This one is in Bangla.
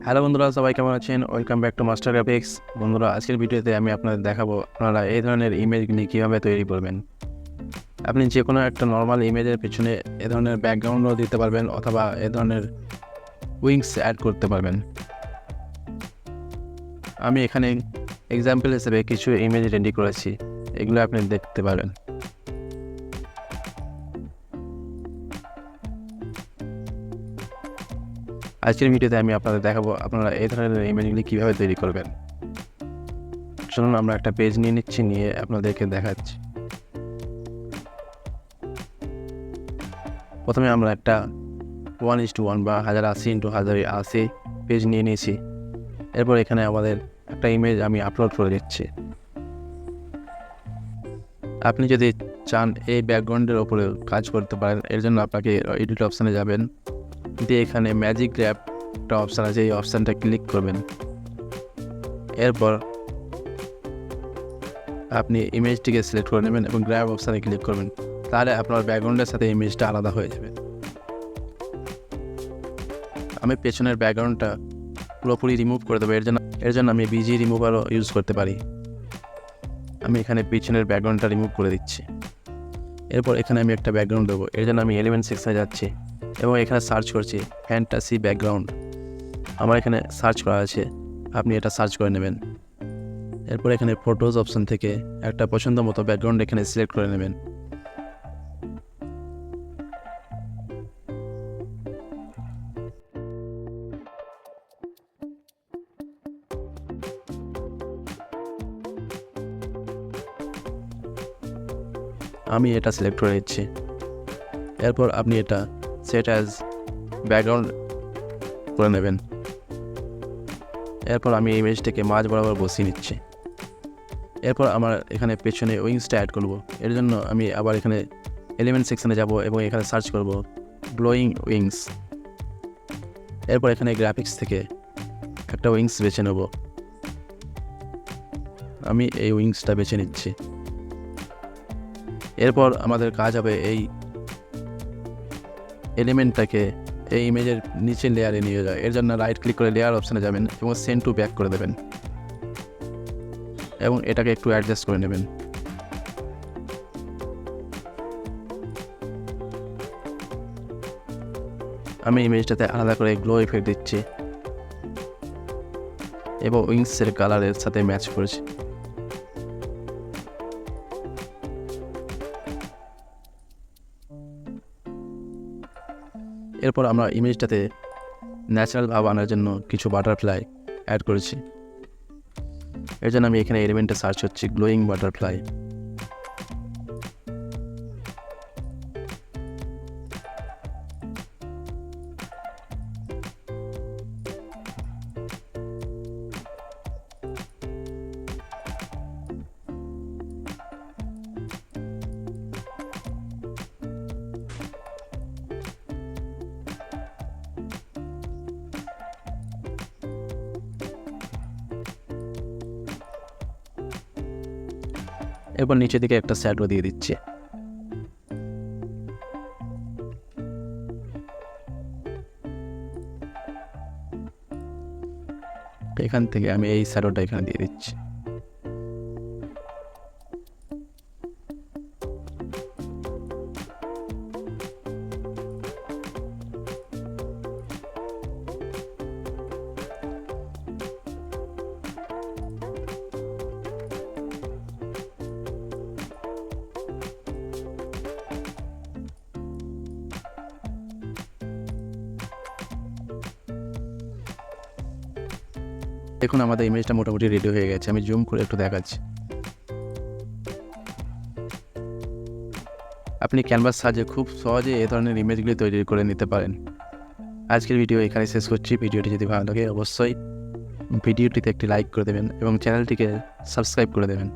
হ্যালো বন্ধুরা, সবাই কেমন আছেন? Welcome back to Master Graphics. বন্ধুরা, আজকের ভিডিওতে আমি আপনাদের দেখাবো আপনারা এই ধরনের ইমেজগুলি কীভাবে তৈরি করবেন। আপনি যে কোনো একটা নর্মাল ইমেজের পেছনে এ ধরনের ব্যাকগ্রাউন্ডও দিতে পারবেন অথবা এ ধরনের উইংস অ্যাড করতে পারবেন। আমি এখানে এক্সাম্পল হিসেবে কিছু ইমেজ রেডি করেছি, এগুলো আপনি দেখতে পারেন। আজকের ভিডিওতে আমি আপনাদের দেখাবো আপনারা এই ধরনের ইমেজগুলি কীভাবে তৈরি করবেন। চলুন আমরা একটা পেজ নিয়ে নিচ্ছি, নিয়ে আপনাদেরকে দেখাচ্ছি। প্রথমে আমরা একটা 1:1 বা 1080x1080 পেজ নিয়ে নিয়েছি। এরপর এখানে আমাদের একটা ইমেজ আমি আপলোড করে দিচ্ছি। আপনি যদি চান এই ব্যাকগ্রাউন্ডের ওপরে কাজ করতে পারেন, এর জন্য আপনাকে এডিট অপশানে যাবেন, দিয়ে এখানে ম্যাজিক গ্র্যাব একটা অপশান আছে, এই অপশানটা ক্লিক করবেন। এরপর আপনি ইমেজটিকে সিলেক্ট করে নেবেন এবং গ্র্যাব অপশানে ক্লিক করবেন, তাহলে আপনার ব্যাকগ্রাউন্ডের সাথে ইমেজটা আলাদা হয়ে যাবে। আমি পেছনের ব্যাকগ্রাউন্ডটা পুরোপুরি রিমুভ করে দেবো, এর জন্য আমি বিজি রিমুভারও ইউজ করতে পারি। আমি এখানে পিছনের ব্যাকগ্রাউন্ডটা রিমুভ করে দিচ্ছি। এরপর এখানে আমি একটা ব্যাকগ্রাউন্ড দেবো, এর জন্য আমি এলিমেন্ট সেকশনে যাচ্ছি এবং এখানে সার্চ করছি ফ্যান্টাসি ব্যাকগ্রাউন্ড। আমার এখানে সার্চ করা আছে, আপনি এটা সার্চ করে নেবেন। এরপর এখানে ফটোজ অপশন থেকে একটা পছন্দ মতো ব্যাকগ্রাউন্ড এখানে সিলেক্ট করে নেবেন। আমি এটা সিলেক্ট করে নিচ্ছি। এরপর আপনি এটা সেট অ্যাজ ব্যাকগ্রাউন্ড করে নেবেন। এরপর আমি ইমেজটাকে মাঝ বরাবর বসিয়ে নিচ্ছি। এরপর আমার এখানে পেছনে উইংসটা অ্যাড করব, এর জন্য আমি আবার এখানে এলিমেন্ট সেকশনে যাব এবং এখানে সার্চ করব ব্লোয়িং উইংস। এরপর এখানে গ্রাফিক্স থেকে একটা উইংস বেছে নেব। আমি এই উইংসটা বেছে নিচ্ছি। এরপর আমাদের কাজ হবে এই এলিমেন্টটাকে এই ইমেজের নিচে লেয়ারে নিয়ে যায়, এর জন্য রাইট ক্লিক করে লেয়ার অপশানে যাবেন এবং সেন্ড টু ব্যাক করে দেবেন এবং এটাকে একটু অ্যাডজাস্ট করে নেবেন। আমি ইমেজটাতে আলাদা করে গ্লো ইফেক্ট দিচ্ছি এবং উইংসের কালারের সাথে ম্যাচ করেছি। এরপর আমরা ইমেজটাতে ন্যাচারাল ভাব আনার জন্য কিছু বাটারফ্লাই অ্যাড করেছি, এর জন্য আমি এখানে এলিমেন্টে সার্চ করছি গ্লোয়িং বাটারফ্লাই। এরপর নিচের দিকে একটা শ্যাডো দিয়ে দিচ্ছি। এখান থেকে আমি এই শ্যাডোটা এখানে দিয়ে দিচ্ছি। দেখুন আমাদের ইমেজটা মোটামুটি রেডি হয়ে গেছে। আমি জুম করে একটু দেখাচ্ছি। আপনি ক্যানভাস সাহায্যে খুব সহজে এই ধরনের ইমেজগুলি তৈরি করে নিতে পারেন। আজকের ভিডিও এখানে শেষ করছি। ভিডিওটি যদি ভালো লাগে অবশ্যই ভিডিওটিতে একটি লাইক করে দেবেন এবং চ্যানেলটিকে সাবস্ক্রাইব করে দেবেন।